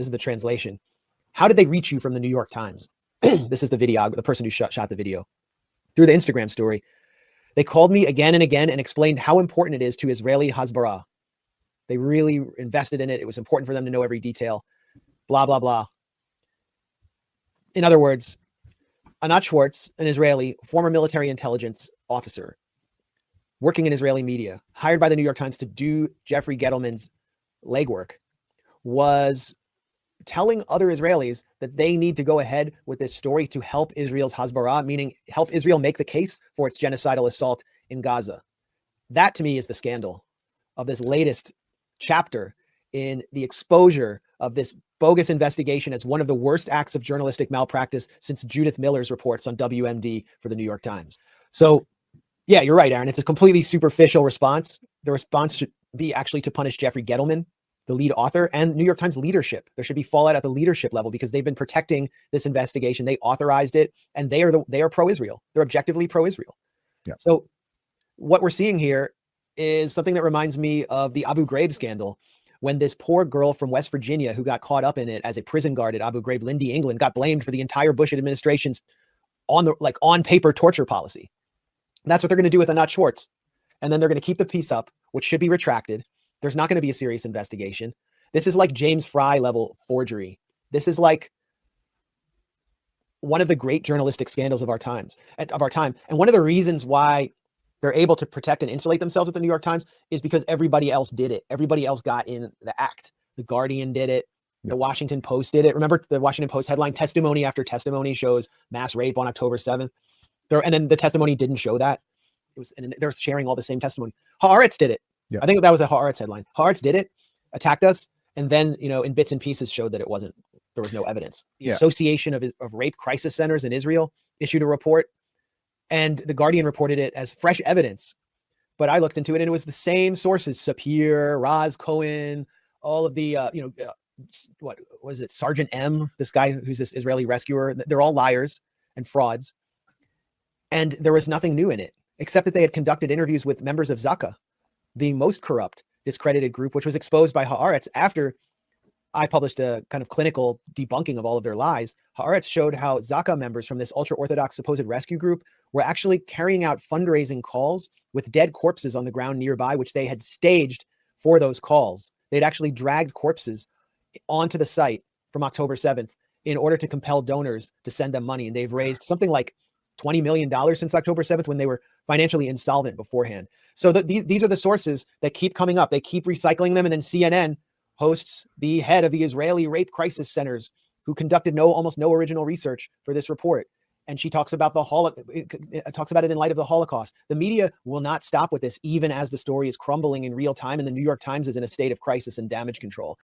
This is the translation. How did they reach you from the New York Times? This is the video, the person who shot the video. Through the Instagram story. They called me again and again and explained how important it is to Israeli Hasbara. They really invested in it. It was important for them to know every detail. Blah, blah, blah. In other words, Anat Schwartz, an Israeli former military intelligence officer, working in Israeli media, hired by the New York Times to do Jeffrey Gettleman's legwork, was telling other Israelis that they need to go ahead with this story to help Israel's Hasbara, meaning help Israel make the case for its genocidal assault in Gaza. That, to me, is the scandal of this latest chapter in the exposure of this bogus investigation as one of the worst acts of journalistic malpractice since Judith Miller's reports on WMD for the New York Times. So, yeah, you're right, Aaron. It's a completely superficial response. The response should be actually to punish Jeffrey Gettleman, the lead author, and New York Times leadership. There should be fallout at the leadership level because they've been protecting this investigation. They authorized it, and they are pro-Israel. They're objectively pro-Israel. Yeah. So what we're seeing here is something that reminds me of the Abu Ghraib scandal, when this poor girl from West Virginia who got caught up in it as a prison guard at Abu Ghraib, Lindy England, got blamed for the entire Bush administration's on paper torture policy. And that's what they're going to do with Anat Schwartz. And then they're going to keep the piece up, which should be retracted. There's not going to be a serious investigation. This is like James Fry level forgery. This is like one of the great journalistic scandals of our time. And one of the reasons why they're able to protect and insulate themselves at the New York Times is because everybody else did it. Everybody else got in the act. The Guardian did it. The Washington Post did it. Remember the Washington Post headline, testimony after testimony shows mass rape on October 7th. And then the testimony didn't show that. And they're sharing all the same testimony. Haaretz did it. Yeah. I think that was a Haaretz headline. Haaretz did it, attacked us, and then, in bits and pieces showed that there was no evidence. The Association of Rape Crisis Centers in Israel issued a report, and the Guardian reported it as fresh evidence. But I looked into it, and it was the same sources: Sapir, Raz Cohen, all of the, what was it, Sergeant M, this guy who's this Israeli rescuer. They're all liars and frauds. And there was nothing new in it, except that they had conducted interviews with members of Zaka, the most corrupt, discredited group, which was exposed by Haaretz after I published a kind of clinical debunking of all of their lies. Haaretz showed how Zaka members from this ultra-Orthodox supposed rescue group were actually carrying out fundraising calls with dead corpses on the ground nearby, which they had staged for those calls. They'd actually dragged corpses onto the site from October 7th in order to compel donors to send them money. And they've raised something like $20 million since October 7th, when they were financially insolvent beforehand. So these are the sources that keep coming up. They keep recycling them. And then CNN hosts the head of the Israeli Rape Crisis Centers, who conducted almost no original research for this report. And she talks about talks about it in light of the Holocaust. The media will not stop with this, even as the story is crumbling in real time and the New York Times is in a state of crisis and damage control.